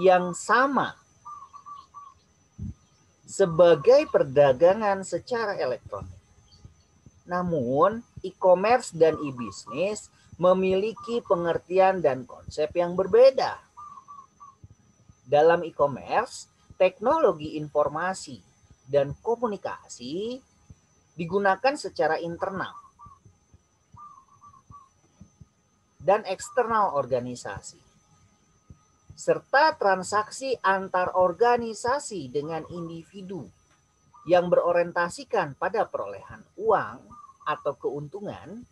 yang sama sebagai perdagangan secara elektronik. Namun, e-commerce dan e-bisnis memiliki pengertian dan konsep yang berbeda. Dalam e-commerce, teknologi informasi dan komunikasi digunakan secara internal dan eksternal organisasi, serta transaksi antar organisasi dengan individu yang berorientasikan pada perolehan uang atau keuntungan.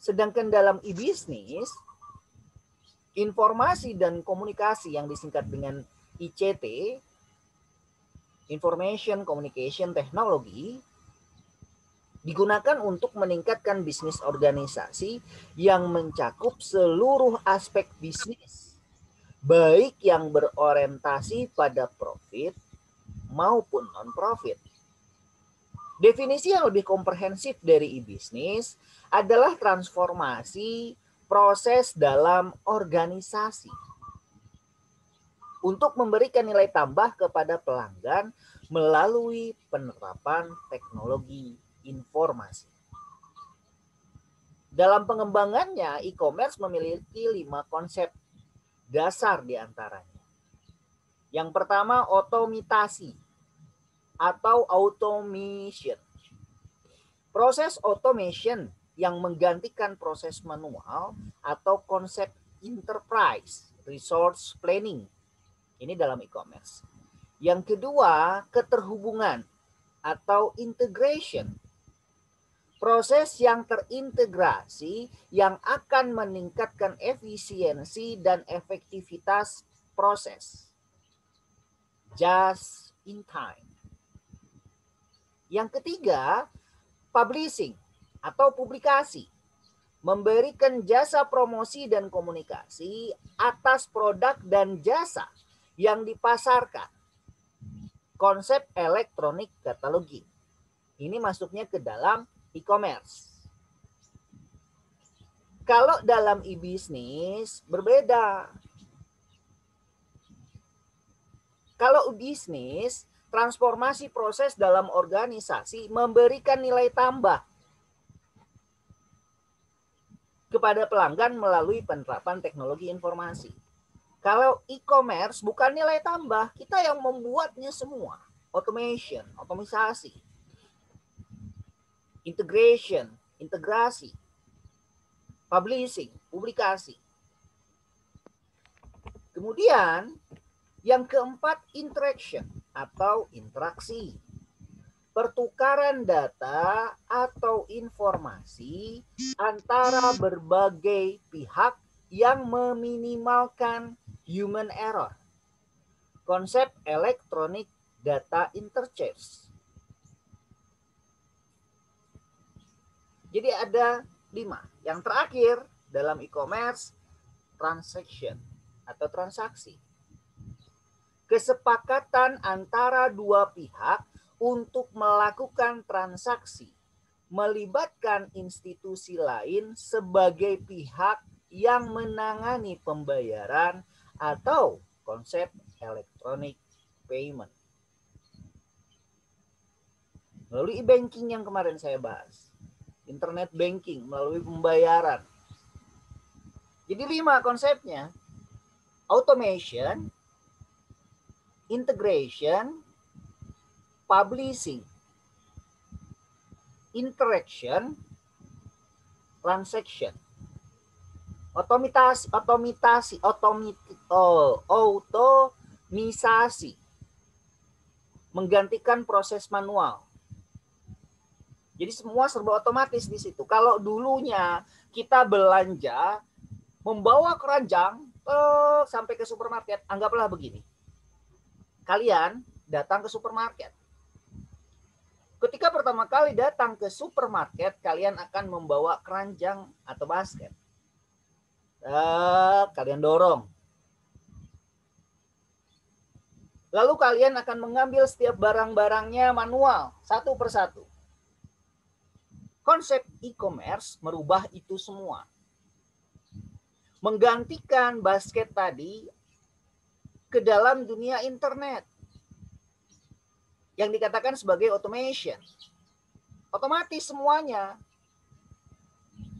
Sedangkan dalam e-bisnis, informasi dan komunikasi yang disingkat dengan ICT, Information Communication Technology, digunakan untuk meningkatkan bisnis organisasi yang mencakup seluruh aspek bisnis, baik yang berorientasi pada profit maupun non-profit. Definisi yang lebih komprehensif dari e-bisnis adalah transformasi proses dalam organisasi untuk memberikan nilai tambah kepada pelanggan melalui penerapan teknologi informasi. Dalam pengembangannya, e-commerce memiliki 5 konsep dasar diantaranya. Yang pertama, otomitasi atau automation. Proses automation yang menggantikan proses manual atau konsep enterprise resource planning. Ini dalam e-commerce. Yang kedua, keterhubungan atau integration. Proses yang terintegrasi yang akan meningkatkan efisiensi dan efektivitas proses. Just in time. Yang ketiga, publishing atau publikasi. Memberikan jasa promosi dan komunikasi atas produk dan jasa yang dipasarkan. Konsep elektronik cataloging. Ini masuknya ke dalam e-commerce. Kalau dalam e-bisnis berbeda. Kalau bisnis, transformasi proses dalam organisasi memberikan nilai tambah kepada pelanggan melalui penerapan teknologi informasi. Kalau e-commerce bukan nilai tambah, kita yang membuatnya semua. Automation, otomisasi, integration, integrasi, publishing, publikasi. Kemudian yang keempat, interaction atau interaksi. Pertukaran data atau informasi antara berbagai pihak yang meminimalkan human error. Konsep electronic data interchange. Jadi ada 5. Yang terakhir dalam e-commerce, transaction atau transaksi. Kesepakatan antara dua pihak untuk melakukan transaksi melibatkan institusi lain sebagai pihak yang menangani pembayaran atau konsep electronic payment. Melalui e-banking yang kemarin saya bahas, internet banking melalui pembayaran. Jadi 5 konsepnya: automation, integration, publishing, interaction, transaction. Otomisasi menggantikan proses manual. Jadi semua serba otomatis di situ. Kalau dulunya kita belanja membawa keranjang sampai ke supermarket, anggaplah begini. Kalian datang ke supermarket. Ketika pertama kali datang ke supermarket, kalian akan membawa keranjang atau basket. Kalian dorong. Lalu kalian akan mengambil setiap barang-barangnya manual, satu persatu. Konsep e-commerce merubah itu semua. Menggantikan basket tadi ke dalam dunia internet yang dikatakan sebagai automation. Otomatis semuanya.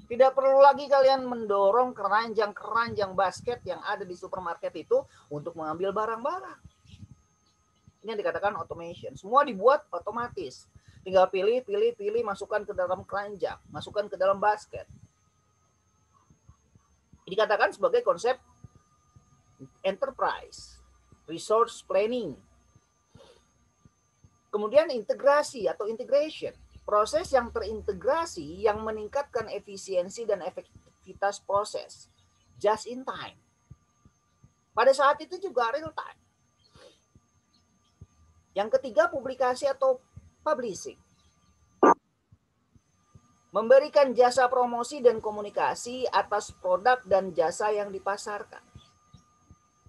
Tidak perlu lagi kalian mendorong keranjang-keranjang basket yang ada di supermarket itu untuk mengambil barang-barang. Ini yang dikatakan automation. Semua dibuat otomatis. Tinggal pilih, masukkan ke dalam keranjang, masukkan ke dalam basket. Ini dikatakan sebagai konsep enterprise, resource planning. Kemudian integrasi atau integration, proses yang terintegrasi yang meningkatkan efisiensi dan efektivitas proses, just in time. Pada saat itu juga real time. Yang ketiga, publikasi atau publishing. Memberikan jasa promosi dan komunikasi atas produk dan jasa yang dipasarkan.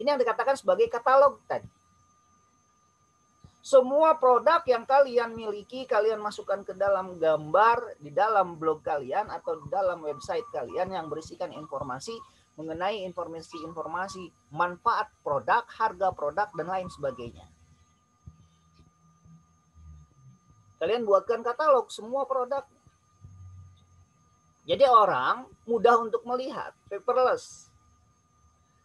Ini yang dikatakan sebagai katalog tadi. Semua produk yang kalian miliki, kalian masukkan ke dalam gambar di dalam blog kalian atau di dalam website kalian yang berisikan informasi mengenai informasi manfaat produk, harga produk, dan lain sebagainya. Kalian buatkan katalog semua produk. Jadi orang mudah untuk melihat, paperless.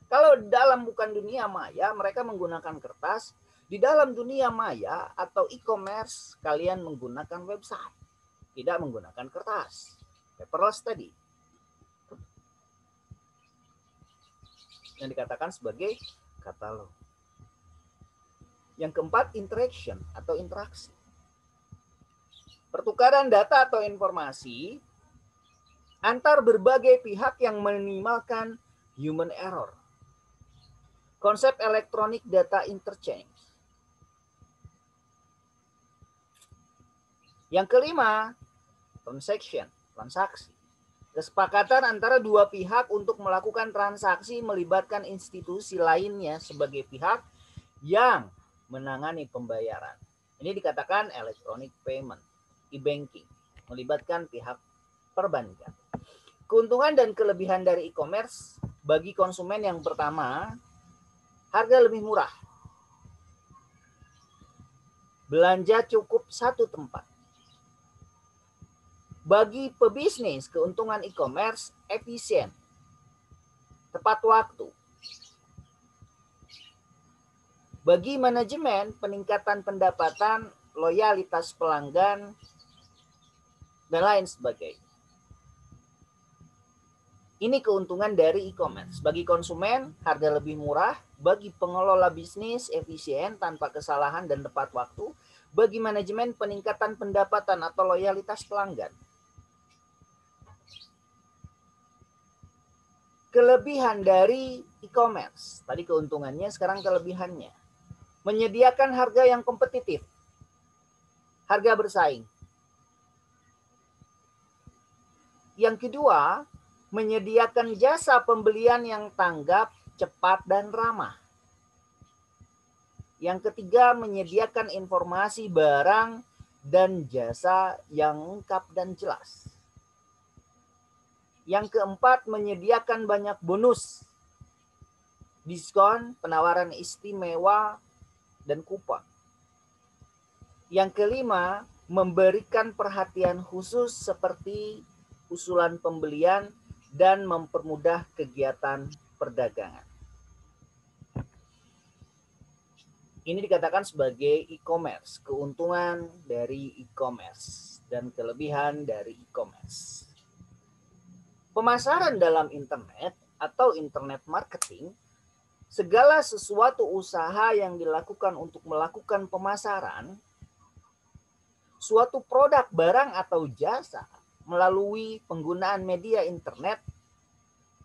Kalau dalam bukan dunia maya, mereka menggunakan kertas. Di dalam dunia maya atau e-commerce, kalian menggunakan website. Tidak menggunakan kertas. Paperless tadi. Yang dikatakan sebagai katalog. Yang keempat, interaction atau interaksi. Pertukaran data atau informasi antar berbagai pihak yang meminimalkan human error. Konsep electronic data interchange. Yang kelima, transaksi. Kesepakatan antara dua pihak untuk melakukan transaksi melibatkan institusi lainnya sebagai pihak yang menangani pembayaran. Ini dikatakan electronic payment, e-banking, melibatkan pihak perbankan. Keuntungan dan kelebihan dari e-commerce bagi konsumen yang pertama, harga lebih murah. Belanja cukup satu tempat. Bagi pebisnis, keuntungan e-commerce efisien, tepat waktu. Bagi manajemen, peningkatan pendapatan, loyalitas pelanggan, dan lain sebagainya. Ini keuntungan dari e-commerce. Bagi konsumen, harga lebih murah. Bagi pengelola bisnis, efisien, tanpa kesalahan dan tepat waktu. Bagi manajemen, peningkatan pendapatan atau loyalitas pelanggan. Kelebihan dari e-commerce. Tadi keuntungannya, sekarang kelebihannya. Menyediakan harga yang kompetitif. Harga bersaing. Yang kedua, menyediakan jasa pembelian yang tanggap, cepat, dan ramah. Yang ketiga, menyediakan informasi barang dan jasa yang lengkap dan jelas. Yang keempat, menyediakan banyak bonus, diskon, penawaran istimewa, dan kupon. Yang kelima, memberikan perhatian khusus seperti usulan pembelian dan mempermudah kegiatan perdagangan. Ini dikatakan sebagai e-commerce, keuntungan dari e-commerce dan kelebihan dari e-commerce. Pemasaran dalam internet atau internet marketing, segala sesuatu usaha yang dilakukan untuk melakukan pemasaran, suatu produk, barang, atau jasa melalui penggunaan media internet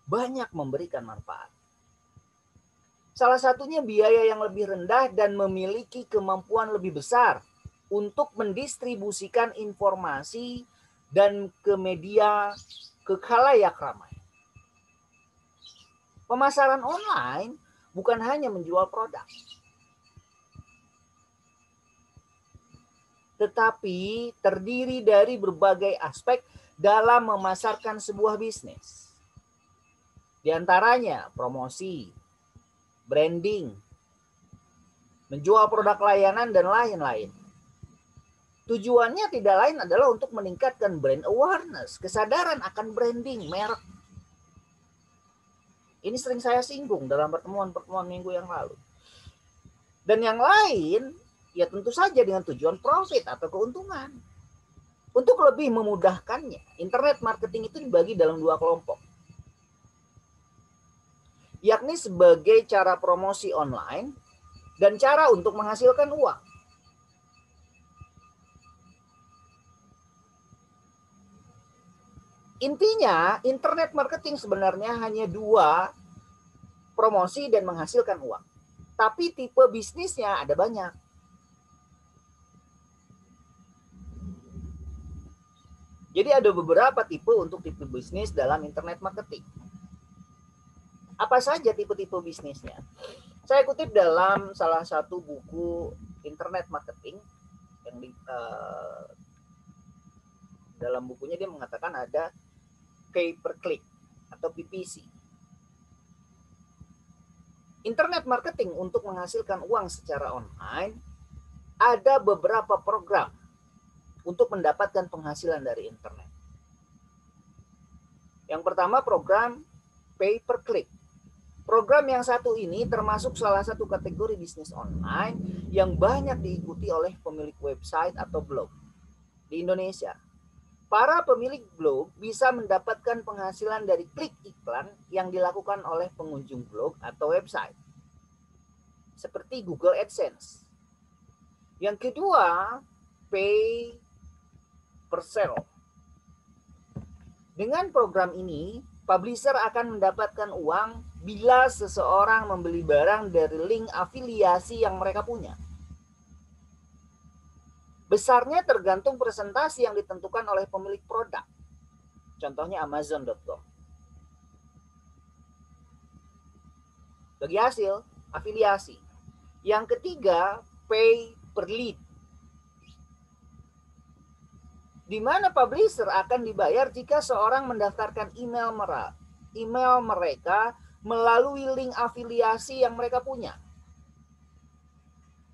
banyak memberikan manfaat. Salah satunya biaya yang lebih rendah dan memiliki kemampuan lebih besar untuk mendistribusikan informasi dan ke media ke khalayak ramai. Pemasaran online bukan hanya menjual produk, tetapi terdiri dari berbagai aspek dalam memasarkan sebuah bisnis. Di antaranya promosi, branding, menjual produk layanan, dan lain-lain. Tujuannya tidak lain adalah untuk meningkatkan brand awareness, kesadaran akan branding merek. Ini sering saya singgung dalam pertemuan-pertemuan minggu yang lalu. Dan yang lain, ya tentu saja dengan tujuan profit atau keuntungan. Untuk lebih memudahkannya, internet marketing itu dibagi dalam dua kelompok. Yakni sebagai cara promosi online dan cara untuk menghasilkan uang. Intinya, internet marketing sebenarnya hanya dua, promosi dan menghasilkan uang. Tapi tipe bisnisnya ada banyak. Jadi ada beberapa tipe untuk tipe bisnis dalam internet marketing. Apa saja tipe-tipe bisnisnya? Saya kutip dalam salah satu buku internet marketing yang dalam bukunya dia mengatakan ada pay per click atau PPC. Internet marketing untuk menghasilkan uang secara online ada beberapa program untuk mendapatkan penghasilan dari internet. Yang pertama program pay per click. Program yang satu ini termasuk salah satu kategori bisnis online yang banyak diikuti oleh pemilik website atau blog di Indonesia. Para pemilik blog bisa mendapatkan penghasilan dari klik iklan yang dilakukan oleh pengunjung blog atau website, seperti Google AdSense. Yang kedua, pay per sale. Dengan program ini, publisher akan mendapatkan uang bila seseorang membeli barang dari link afiliasi yang mereka punya. Besarnya tergantung presentasi yang ditentukan oleh pemilik produk. Contohnya Amazon.com. Bagi hasil, afiliasi. Yang ketiga, pay per lead. Di mana publisher akan dibayar jika seorang mendaftarkan email mereka melalui link afiliasi yang mereka punya.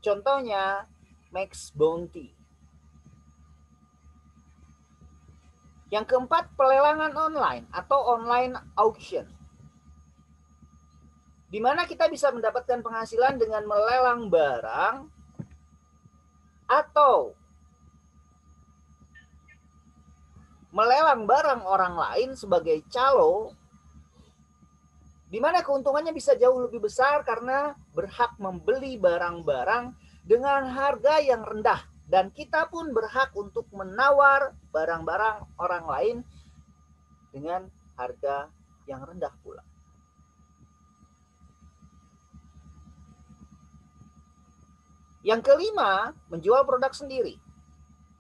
Contohnya, Max Bounty. Yang keempat, pelelangan online atau online auction. Di mana kita bisa mendapatkan penghasilan dengan melelang barang atau melelang barang orang lain sebagai calo, di mana keuntungannya bisa jauh lebih besar karena berhak membeli barang-barang dengan harga yang rendah. Dan kita pun berhak untuk menawar barang-barang orang lain dengan harga yang rendah pula. Yang kelima, menjual produk sendiri.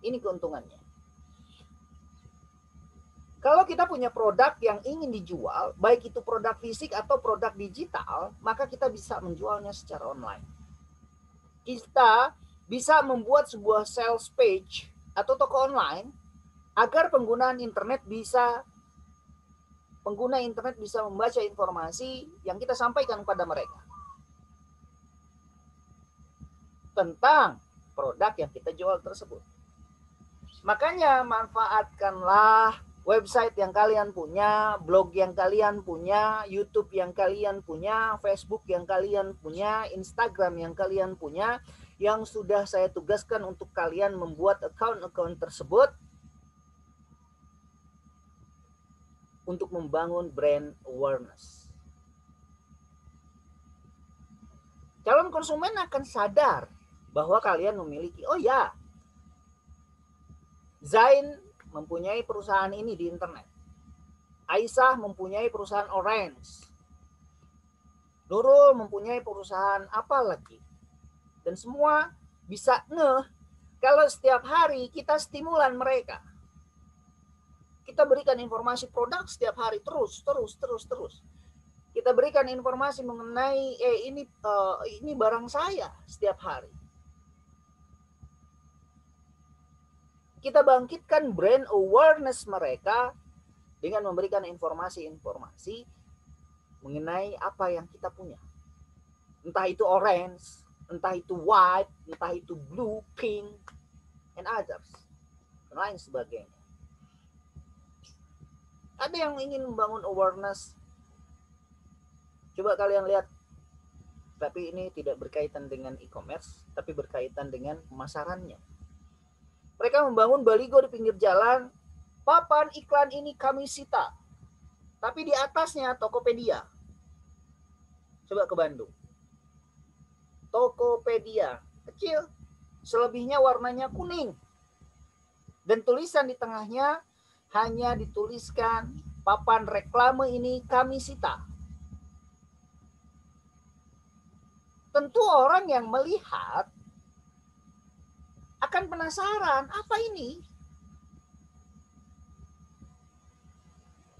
Ini keuntungannya. Kalau kita punya produk yang ingin dijual, baik itu produk fisik atau produk digital, maka kita bisa menjualnya secara online. Kita bisa membuat sebuah sales page atau toko online agar pengguna internet bisa membaca informasi yang kita sampaikan kepada mereka tentang produk yang kita jual tersebut. Makanya manfaatkanlah website yang kalian punya, blog yang kalian punya, YouTube yang kalian punya, Facebook yang kalian punya, Instagram yang kalian punya, yang sudah saya tugaskan untuk kalian membuat account-account tersebut untuk membangun brand awareness. Calon konsumen akan sadar bahwa kalian memiliki, oh ya, Zain mempunyai perusahaan ini di internet. Aisyah mempunyai perusahaan Orange. Nurul mempunyai perusahaan apa lagi. Dan semua bisa ngeh kalau setiap hari kita stimulan mereka. Kita berikan informasi produk setiap hari terus. Kita berikan informasi mengenai ini barang saya setiap hari. Kita bangkitkan brand awareness mereka dengan memberikan informasi-informasi mengenai apa yang kita punya. Entah itu Orange, entah itu white, entah itu blue, pink, and others, dan lain sebagainya. Ada yang ingin membangun awareness. Coba kalian lihat, tapi ini tidak berkaitan dengan e-commerce, tapi berkaitan dengan pemasarannya. Mereka membangun baligo di pinggir jalan, papan iklan ini kami sita, tapi di atasnya Tokopedia. Coba ke Bandung, Tokopedia kecil, selebihnya warnanya kuning, dan tulisan di tengahnya hanya dituliskan papan reklame ini kami sita. Tentu orang yang melihat akan penasaran, apa ini?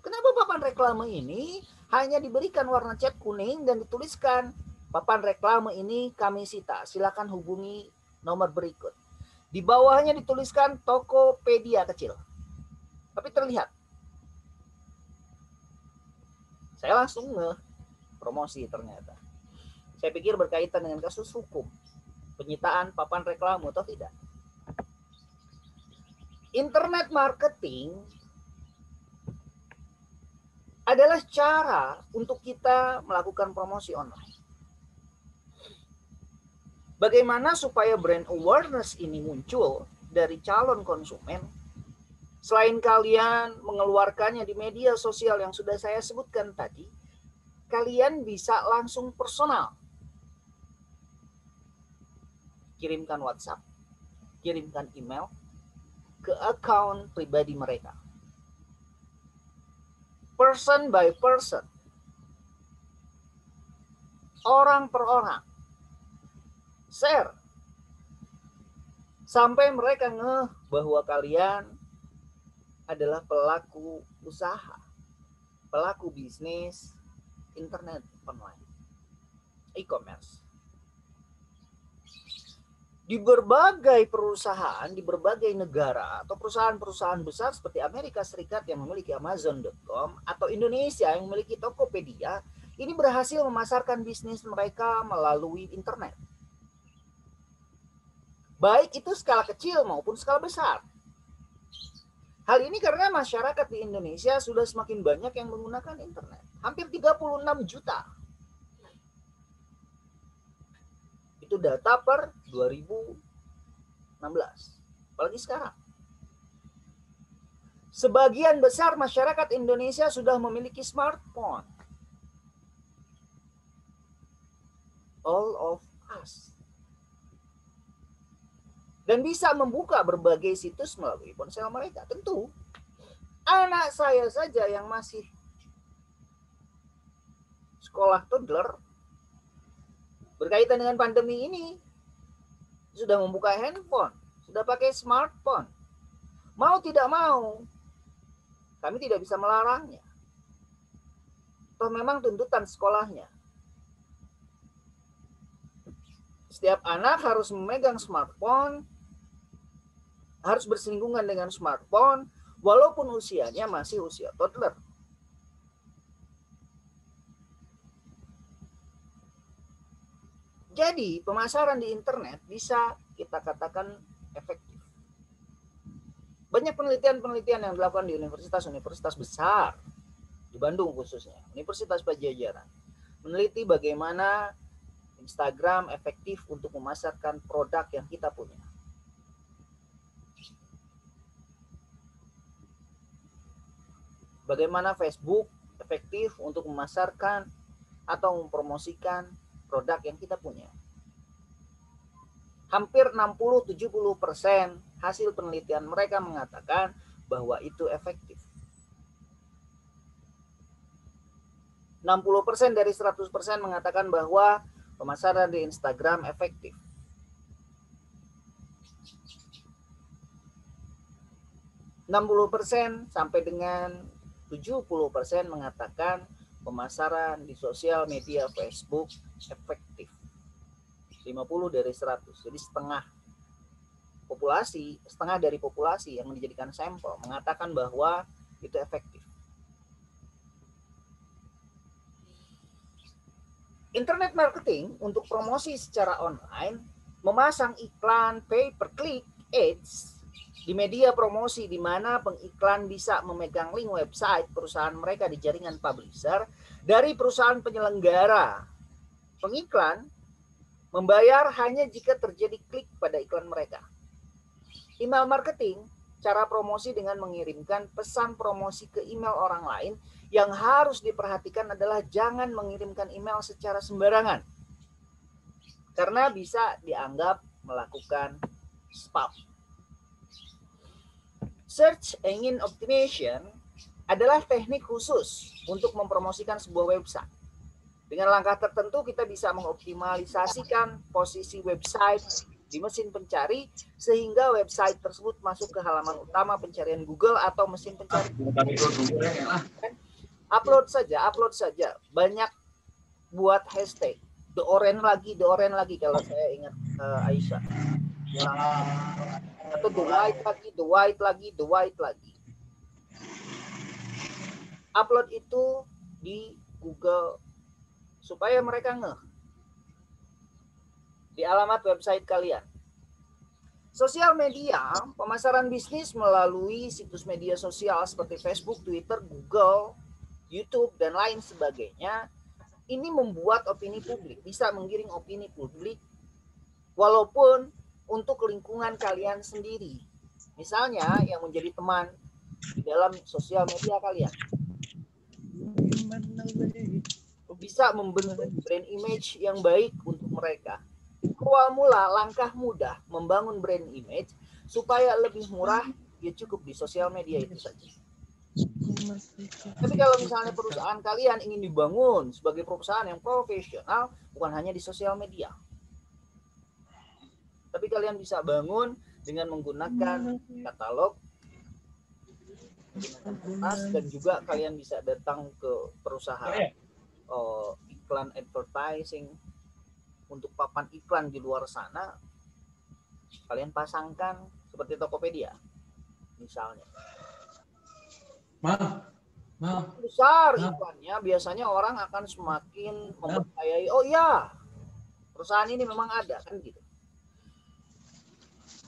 Kenapa papan reklame ini hanya diberikan warna cat kuning dan dituliskan papan reklame ini kami sita, silakan hubungi nomor berikut. Di bawahnya dituliskan Tokopedia kecil, tapi terlihat. Saya langsung promosi ternyata. Saya pikir berkaitan dengan kasus hukum, penyitaan papan reklame atau tidak. Internet marketing adalah cara untuk kita melakukan promosi online. Bagaimana supaya brand awareness ini muncul dari calon konsumen? Selain kalian mengeluarkannya di media sosial yang sudah saya sebutkan tadi, kalian bisa langsung personal. Kirimkan WhatsApp, kirimkan email ke account pribadi mereka. Person by person. Orang per orang. Share. Sampai mereka ngeh bahwa kalian adalah pelaku usaha, pelaku bisnis internet online, e-commerce. Di berbagai perusahaan, di berbagai negara atau perusahaan-perusahaan besar seperti Amerika Serikat yang memiliki Amazon.com atau Indonesia yang memiliki Tokopedia, ini berhasil memasarkan bisnis mereka melalui internet. Baik itu skala kecil maupun skala besar. Hal ini karena masyarakat di Indonesia sudah semakin banyak yang menggunakan internet. Hampir 36 juta. Itu data per 2016. Apalagi sekarang. Sebagian besar masyarakat Indonesia sudah memiliki smartphone. All of us. Dan bisa membuka berbagai situs melalui ponsel mereka. Tentu, anak saya saja yang masih sekolah toddler, berkaitan dengan pandemi ini, sudah membuka handphone, sudah pakai smartphone. Mau tidak mau, kami tidak bisa melarangnya. Toh memang tuntutan sekolahnya. Setiap anak harus memegang smartphone, harus bersinggungan dengan smartphone, walaupun usianya masih usia toddler. Jadi pemasaran di internet bisa kita katakan efektif. Banyak penelitian-penelitian yang dilakukan di universitas-universitas besar, di Bandung khususnya, Universitas Padjadjaran, meneliti bagaimana Instagram efektif untuk memasarkan produk yang kita punya. Bagaimana Facebook efektif untuk memasarkan atau mempromosikan produk yang kita punya. Hampir 60-70% hasil penelitian mereka mengatakan bahwa itu efektif. 60% dari 100% mengatakan bahwa pemasaran di Instagram efektif. 60% sampai dengan 70% mengatakan pemasaran di sosial media Facebook efektif. 50 dari 100. Jadi setengah dari populasi yang dijadikan sampel mengatakan bahwa itu efektif. Internet marketing untuk promosi secara online, memasang iklan pay per click ads di media promosi di mana pengiklan bisa memegang link website perusahaan mereka di jaringan publisher dari perusahaan penyelenggara. Pengiklan membayar hanya jika terjadi klik pada iklan mereka. Email marketing, cara promosi dengan mengirimkan pesan promosi ke email orang lain. Yang harus diperhatikan adalah jangan mengirimkan email secara sembarangan, karena bisa dianggap melakukan spam. Search engine optimization adalah teknik khusus untuk mempromosikan sebuah website. Dengan langkah tertentu kita bisa mengoptimalisasikan posisi website di mesin pencari sehingga website tersebut masuk ke halaman utama pencarian Google atau mesin pencari. Upload saja. Banyak buat hashtag. The orange lagi kalau saya ingat Aisyah. Atau the white lagi. Upload itu di Google supaya mereka ngeh di alamat website kalian. Sosial media, pemasaran bisnis melalui situs media sosial seperti Facebook, Twitter, Google, YouTube, dan lain sebagainya, ini membuat opini publik, bisa menggiring opini publik, walaupun untuk lingkungan kalian sendiri. Misalnya yang menjadi teman di dalam sosial media kalian bisa membentuk brand image yang baik untuk mereka. Awal mula langkah mudah membangun brand image supaya lebih murah, ya cukup di sosial media itu saja. Tapi kalau misalnya perusahaan kalian ingin dibangun sebagai perusahaan yang profesional, bukan hanya di sosial media, tapi kalian bisa bangun dengan menggunakan katalog, dan juga kalian bisa datang ke perusahaan iklan advertising untuk papan iklan di luar sana, kalian pasangkan seperti Tokopedia misalnya. Besar iklannya, biasanya orang akan semakin mempercayai, oh iya perusahaan ini memang ada, kan gitu.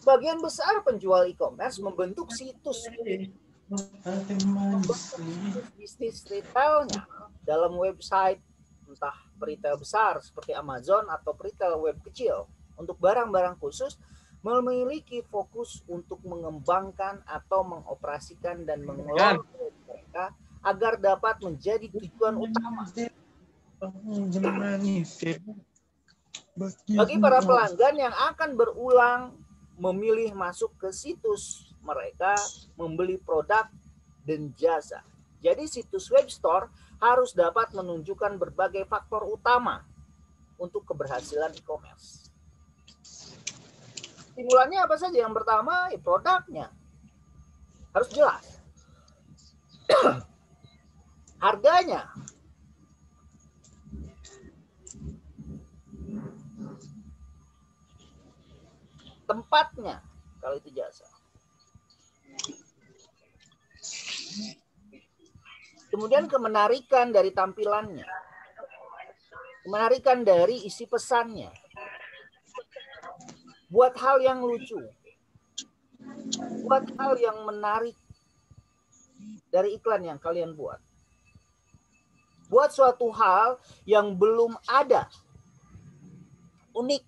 Sebagian besar penjual e-commerce membentuk situs bisnis retailnya dalam website, entah retail besar seperti Amazon atau retail web kecil. Untuk barang-barang khusus memiliki fokus untuk mengembangkan atau mengoperasikan dan mengelola mereka agar dapat menjadi tujuan utama. Bagi para pelanggan yang akan berulang memilih masuk ke situs mereka, membeli produk dan jasa. Jadi situs web store harus dapat menunjukkan berbagai faktor utama untuk keberhasilan e-commerce. Stimulannya apa saja? Yang pertama, produknya harus jelas. Harganya, tempatnya kalau itu jasa. Kemudian kemenarikan dari tampilannya, kemenarikan dari isi pesannya. Buat hal yang lucu, buat hal yang menarik dari iklan yang kalian buat. Buat suatu hal yang belum ada, unik.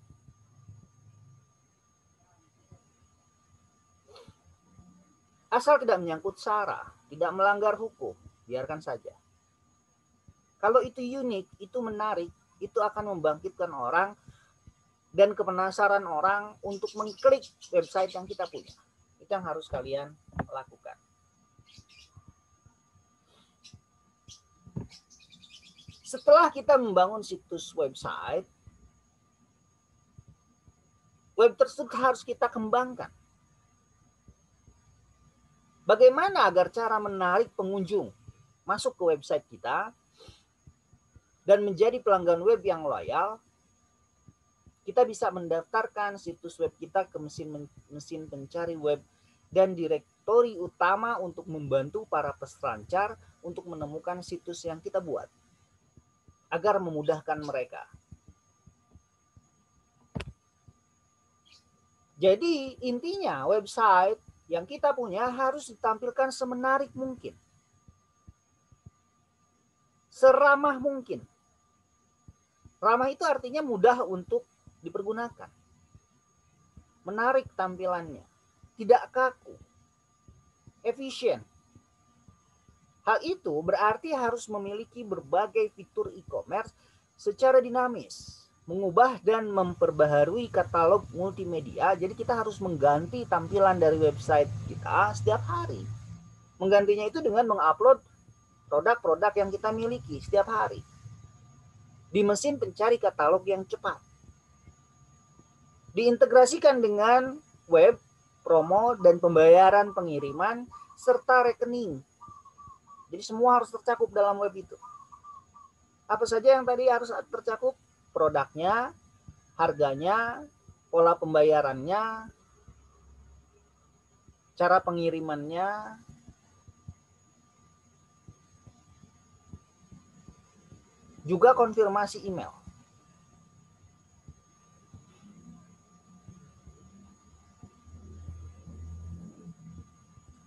Asal tidak menyangkut SARA, tidak melanggar hukum, biarkan saja. Kalau itu unik, itu menarik, itu akan membangkitkan orang dan kepenasaran orang untuk mengklik website yang kita punya. Itu yang harus kalian lakukan. Setelah kita membangun situs website, web tersebut harus kita kembangkan. Bagaimana agar cara menarik pengunjung masuk ke website kita dan menjadi pelanggan web yang loyal? Kita bisa mendaftarkan situs web kita ke mesin pencari web dan direktori utama untuk membantu para peselancar untuk menemukan situs yang kita buat. agar memudahkan mereka. Jadi intinya website yang kita punya harus ditampilkan semenarik mungkin, seramah mungkin. Ramah itu artinya mudah untuk dipergunakan, menarik tampilannya, tidak kaku, efisien. Hal itu berarti harus memiliki berbagai fitur e-commerce secara dinamis, mengubah dan memperbaharui katalog multimedia. Jadi kita harus mengganti tampilan dari website kita setiap hari. Menggantinya itu dengan mengupload produk-produk yang kita miliki setiap hari di mesin pencari katalog yang cepat. Diintegrasikan dengan web, promo, dan pembayaran pengiriman, serta rekening. Jadi semua harus tercakup dalam web itu. Apa saja yang tadi harus tercakup? Produknya, harganya, pola pembayarannya, cara pengirimannya, juga konfirmasi email.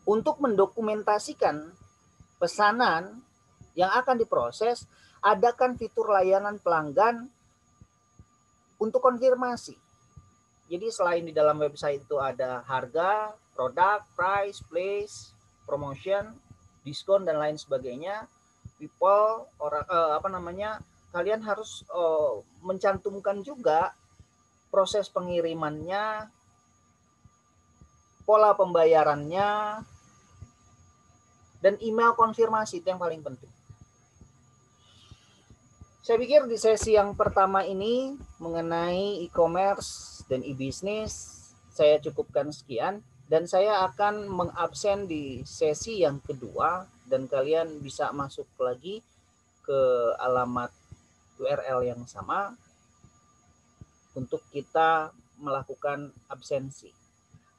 Untuk mendokumentasikan pesanan yang akan diproses, adakan fitur layanan pelanggan untuk konfirmasi. Jadi selain di dalam website itu ada harga, produk, price, place, promotion, diskon, dan lain sebagainya, people, kalian harus mencantumkan juga proses pengirimannya, pola pembayarannya, dan email konfirmasi. Itu yang paling penting. Saya pikir di sesi yang pertama ini mengenai e-commerce dan e-business saya cukupkan sekian, dan saya akan mengabsen di sesi yang kedua, dan kalian bisa masuk lagi ke alamat URL yang sama untuk kita melakukan absensi.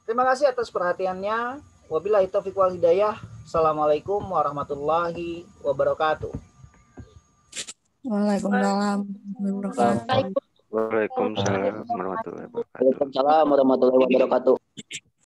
Terima kasih atas perhatiannya. Wabillahi taufiq wal hidayah. Assalamualaikum warahmatullahi wabarakatuh. Waalaikumsalam warahmatullahi wabarakatuh. Waalaikumsalam warahmatullahi wabarakatuh. Waalaikumsalam warahmatullahi wabarakatuh.